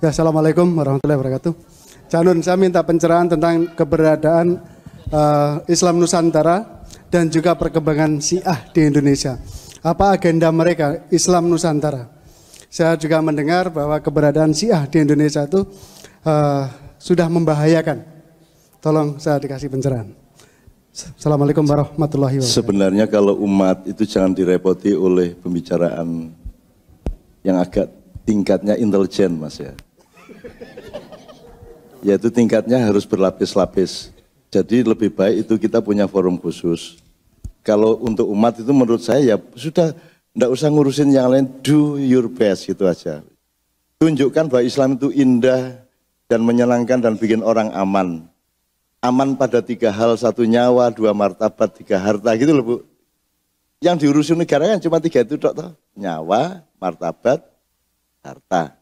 Ya, Assalamualaikum warahmatullahi wabarakatuh. Canun, saya minta pencerahan tentang keberadaan Islam Nusantara dan juga perkembangan Syiah di Indonesia. Apa agenda mereka Islam Nusantara? Saya juga mendengar bahwa keberadaan Syiah di Indonesia itu sudah membahayakan. Tolong saya dikasih pencerahan. Assalamualaikum warahmatullahi wabarakatuh. Sebenarnya kalau umat itu jangan direpoti oleh pembicaraan yang agak tingkatnya intelijen, Mas ya. Yaitu tingkatnya harus berlapis-lapis. Jadi lebih baik itu kita punya forum khusus. Kalau untuk umat itu menurut saya ya sudah tidak usah ngurusin yang lain, do your best gitu aja. Tunjukkan bahwa Islam itu indah dan menyenangkan dan bikin orang aman. Aman pada 3 hal, 1 nyawa, 2 martabat, 3 harta gitu loh Bu. Yang diurusin negara kan cuma 3 itu toh. Nyawa, martabat, harta.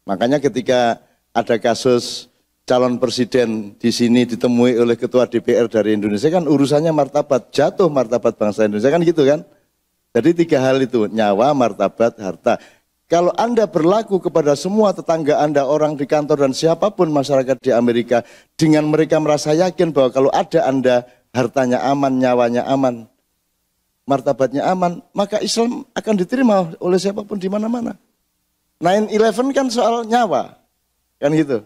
Makanya ketika ada kasus calon presiden di sini ditemui oleh ketua DPR dari Indonesia kan urusannya martabat, jatuh martabat bangsa Indonesia kan gitu kan. Jadi 3 hal itu, nyawa, martabat, harta. Kalau Anda berlaku kepada semua tetangga Anda, orang di kantor dan siapapun masyarakat di Amerika, dengan mereka merasa yakin bahwa kalau ada Anda, hartanya aman, nyawanya aman, martabatnya aman, maka Islam akan diterima oleh siapapun di mana-mana. 9/11 kan soal nyawa. Kan gitu.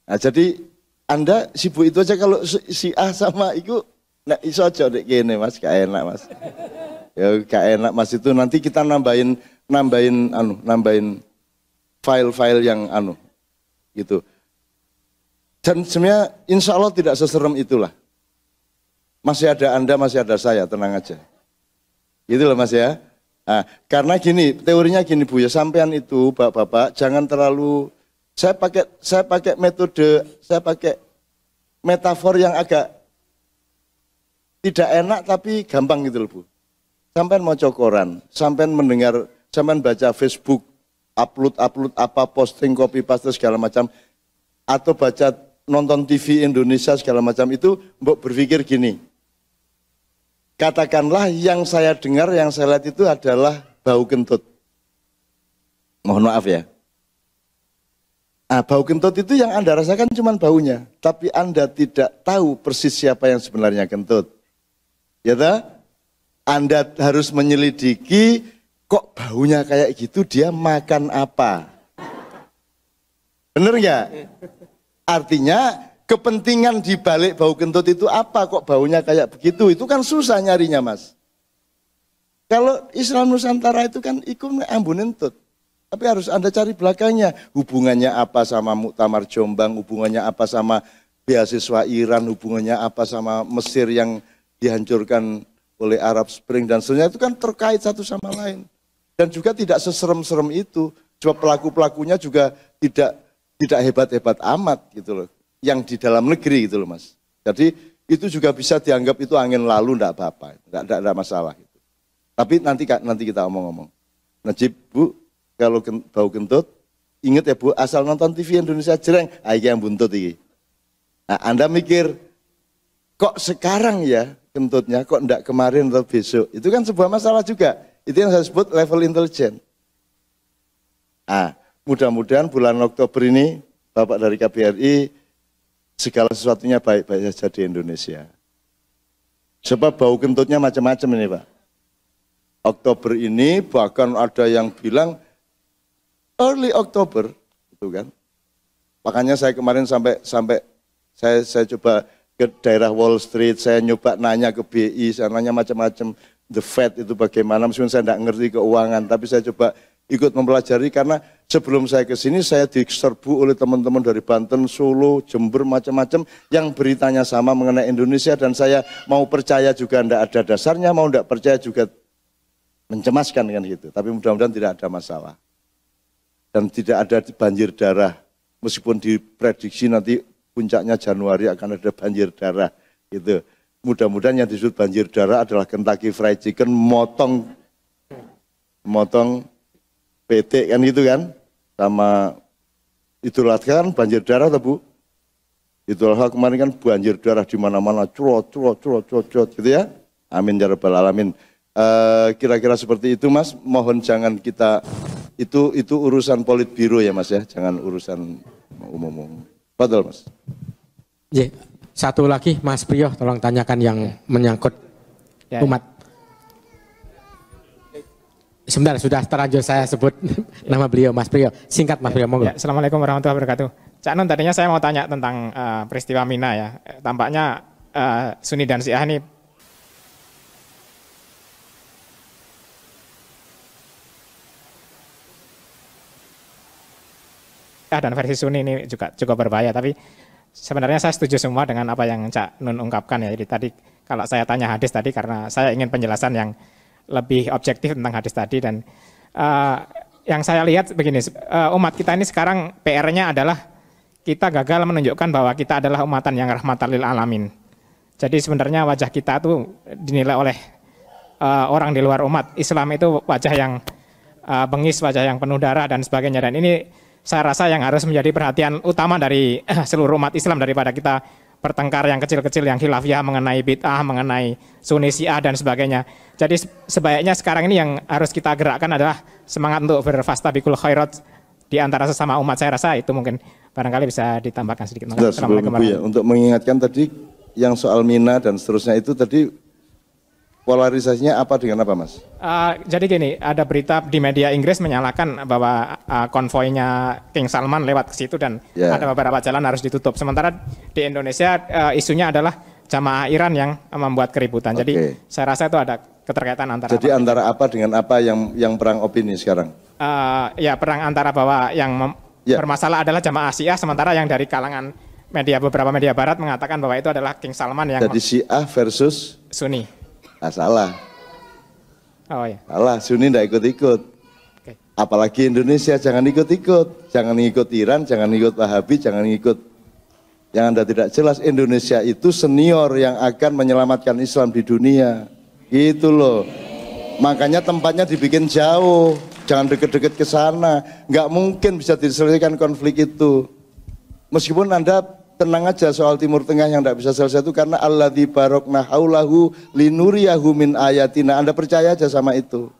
Nah, jadi Anda sibuk itu aja kalau Syiah sama itu nek iso aja dek kene Mas, gak enak Mas. Ya gak enak Mas itu nanti kita nambahin file-file yang gitu. Dan sebenarnya insya Allah tidak seserem itulah. Masih ada Anda, masih ada saya, tenang aja. Gitu loh Mas ya. Nah, karena gini, teorinya gini Bu ya, sampean itu Bapak-bapak jangan terlalu, saya pakai metode, saya pakai metafor yang agak tidak enak tapi gampang gitu loh Bu. Sampean mau koran, sampean mendengar, sampean baca Facebook, upload apa, posting, copy paste segala macam, atau baca nonton TV Indonesia segala macam itu, mbok berpikir gini. Katakanlah yang saya dengar, yang saya lihat itu adalah bau kentut. Mohon maaf ya. Nah, bau kentut itu yang Anda rasakan cuma baunya. Tapi Anda tidak tahu persis siapa yang sebenarnya kentut. Ya tak? Anda harus menyelidiki, kok baunya kayak gitu, dia makan apa? Bener nggak? Artinya kepentingan di balik bau kentut itu apa kok baunya kayak begitu? Itu kan susah nyarinya Mas. Kalau Islam Nusantara itu kan ikut ambun entut. Tapi harus Anda cari belakangnya. Hubungannya apa sama Muktamar Jombang, hubungannya apa sama beasiswa Iran, hubungannya apa sama Mesir yang dihancurkan oleh Arab Spring dan seterusnya itu kan terkait satu sama lain. Dan juga tidak seserem-serem itu. Sebab pelaku-pelakunya juga tidak hebat-hebat amat gitu loh. Yang di dalam negeri gitu loh Mas. Jadi itu juga bisa dianggap itu angin lalu, enggak apa-apa, enggak masalah gitu. Tapi nanti kita omong-omong. Najib Bu, kalau bau kentut, ingat ya Bu, asal nonton TV Indonesia Jreng, iki yang buntut iki. Nah, Anda mikir, kok sekarang ya kentutnya, kok enggak kemarin atau besok? Itu kan sebuah masalah juga. Itu yang saya sebut level intelijen. Nah, mudah-mudahan bulan Oktober ini, Bapak dari KBRI, segala sesuatunya baik-baik saja di Indonesia. Sebab bau kentutnya macam-macam ini Pak. Oktober ini bahkan ada yang bilang early Oktober, gitu kan. Makanya saya kemarin sampai saya coba ke daerah Wall Street, saya nyoba nanya ke BI, saya nanya macam-macam, the Fed itu bagaimana, meskipun saya tidak ngerti keuangan, tapi saya coba ikut mempelajari karena sebelum saya ke sini saya diserbu oleh teman-teman dari Banten, Solo, Jember, macam-macam yang beritanya sama mengenai Indonesia dan saya mau percaya juga tidak ada dasarnya, mau tidak percaya juga mencemaskan kan gitu. Tapi mudah-mudahan tidak ada masalah. Dan tidak ada banjir darah, meskipun diprediksi nanti puncaknya Januari akan ada banjir darah gitu. Mudah-mudahan yang disebut banjir darah adalah Kentucky Fried Chicken motong PT kan gitu kan, sama Idul Adha kan banjir darah tuh Bu. Idul Adha kemarin kan banjir darah di mana-mana, curot gitu ya. Amin ya rabbal alamin. Kira-kira seperti itu Mas, mohon jangan kita, itu urusan politbiro ya Mas ya, jangan urusan umum-umum. Betul Mas. Ya, satu lagi Mas Priyo, tolong tanyakan yang menyangkut umat. Sebentar, sudah terlanjur saya sebut nama beliau, Mas Priyo. Singkat Mas Priyo, monggo. Ya, Assalamualaikum warahmatullahi wabarakatuh. Cak Nun, tadinya saya mau tanya tentang peristiwa Mina ya. Tampaknya Sunni dan Syiah ini dan versi Sunni ini juga cukup berbahaya. Tapi sebenarnya saya setuju semua dengan apa yang Cak Nun ungkapkan ya. Jadi tadi kalau saya tanya hadis tadi karena saya ingin penjelasan yang lebih objektif tentang hadis tadi, dan yang saya lihat begini, umat kita ini sekarang PR-nya adalah kita gagal menunjukkan bahwa kita adalah umatan yang rahmatan lil alamin. Jadi sebenarnya wajah kita tuh dinilai oleh orang di luar umat Islam itu wajah yang bengis, wajah yang penuh darah dan sebagainya. Dan ini saya rasa yang harus menjadi perhatian utama dari seluruh umat Islam daripada kita bertengkar yang kecil-kecil, yang khilafiyah mengenai bid'ah, mengenai Sunni Syiah dan sebagainya. Jadi sebaiknya sekarang ini yang harus kita gerakkan adalah semangat untuk berfastabiqul khairat di antara sesama umat. Saya rasa itu mungkin barangkali bisa ditambahkan sedikit. Assalamualaikum warahmatullahi wabarakatuh. Untuk mengingatkan tadi yang soal Mina dan seterusnya itu tadi polarisasinya apa dengan apa Mas? Jadi gini, ada berita di media Inggris menyalakan bahwa konvoinya King Salman lewat ke situ dan ada beberapa jalan harus ditutup. Sementara di Indonesia isunya adalah jamaah Iran yang membuat keributan. Jadi saya rasa itu ada keterkaitan antara. Jadi antara apa dengan apa yang perang opini sekarang? Ya perang antara bahwa yang bermasalah adalah jamaah Syiah, sementara yang dari kalangan beberapa media Barat mengatakan bahwa itu adalah King Salman yang. Jadi Syiah versus Sunni. Salah. Oh ya. Salah, Sunni tidak ikut-ikut. Apalagi Indonesia jangan ikut-ikut. Jangan ikut Iran, jangan ikut Wahabi, jangan ikut yang Anda tidak jelas. Indonesia itu senior yang akan menyelamatkan Islam di dunia. Gitu loh. Makanya tempatnya dibikin jauh. Jangan deket-deket ke sana. Nggak mungkin bisa diselesaikan konflik itu. Meskipun Anda tenang aja soal Timur Tengah yang tidak bisa selesai itu karena alladzi barokna haulahu linuriyahu min ayatina. Anda percaya aja sama itu.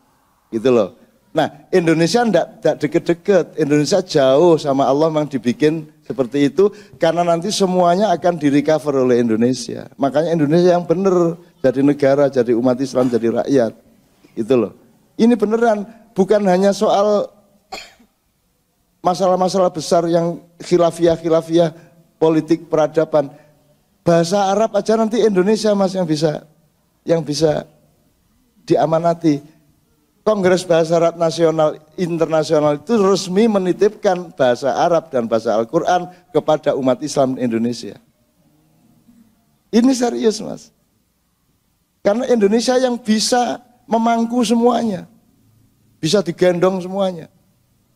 Gitu loh. Nah, Indonesia tidak deket-deket. Indonesia jauh sama Allah memang dibikin seperti itu karena nanti semuanya akan direcover oleh Indonesia. Makanya Indonesia yang benar jadi negara, jadi umat Islam, jadi rakyat. Gitu loh. Ini beneran bukan hanya soal masalah-masalah besar yang khilafiyah politik peradaban, bahasa Arab aja nanti Indonesia Mas yang bisa diamanati. Kongres Bahasa Arab Nasional Internasional itu resmi menitipkan bahasa Arab dan bahasa Al-Quran kepada umat Islam Indonesia. Ini serius Mas. Karena Indonesia yang bisa memangku semuanya, bisa digendong semuanya.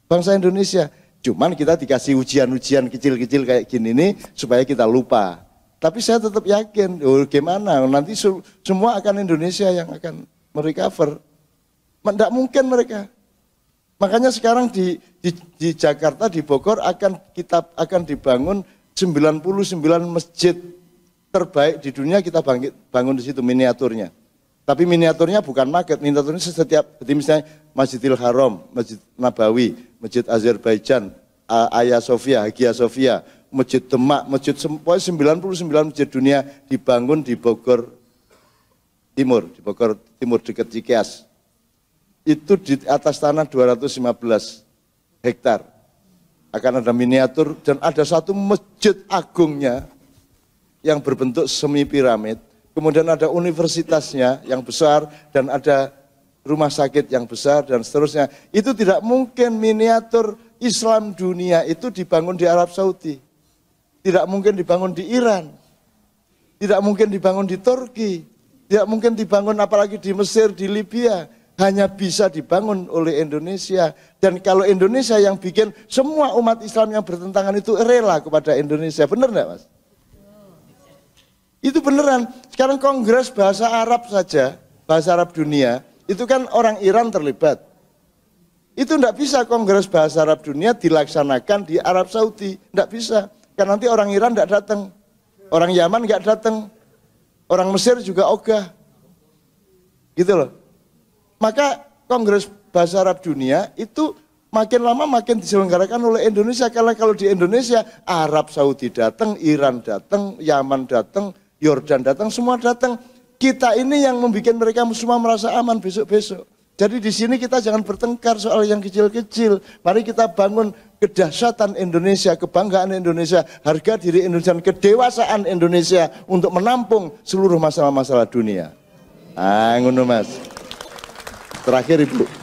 Bangsa Indonesia. Cuman kita dikasih ujian-ujian kecil-kecil kayak gini nih supaya kita lupa. Tapi saya tetap yakin, gimana nanti semua akan Indonesia yang akan merecover. Tidak mungkin mereka. Makanya sekarang di Jakarta, di Bogor akan dibangun 99 masjid terbaik di dunia, kita bangun di situ miniaturnya. Tapi miniaturnya bukan maket, miniaturnya setiap, jadi misalnya Masjidil Haram, Masjid Nabawi, Masjid Azerbaijan, Hagia Sophia, Masjid Demak, Masjid 99 masjid dunia dibangun di Bogor Timur, dekat Cikeas. Itu di atas tanah 215 hektar. Akan ada miniatur dan ada satu masjid agungnya yang berbentuk semi piramid. Kemudian ada universitasnya yang besar dan ada rumah sakit yang besar dan seterusnya. Itu tidak mungkin miniatur Islam dunia itu dibangun di Arab Saudi. Tidak mungkin dibangun di Iran. Tidak mungkin dibangun di Turki. Tidak mungkin dibangun apalagi di Mesir, di Libya. Hanya bisa dibangun oleh Indonesia. Dan kalau Indonesia yang bikin, semua umat Islam yang bertentangan itu rela kepada Indonesia. Benar enggak Mas? Itu beneran. Sekarang kongres bahasa Arab saja, bahasa Arab dunia, itu kan orang Iran terlibat. Itu enggak bisa kongres bahasa Arab dunia dilaksanakan di Arab Saudi. Enggak bisa. Karena nanti orang Iran enggak datang. Orang Yaman enggak datang. Orang Mesir juga ogah. Gitu loh. Maka Kongres Bahasa Arab Dunia itu makin lama makin diselenggarakan oleh Indonesia. Karena kalau di Indonesia, Arab Saudi datang, Iran datang, Yaman datang, Yordan datang, semua datang. Kita ini yang membuat mereka semua merasa aman besok-besok. Jadi di sini kita jangan bertengkar soal yang kecil-kecil. Mari kita bangun kedahsyatan Indonesia, kebanggaan Indonesia, harga diri Indonesia, kedewasaan Indonesia untuk menampung seluruh masalah-masalah dunia. Ah, ngono Mas. Terakhir Ibu.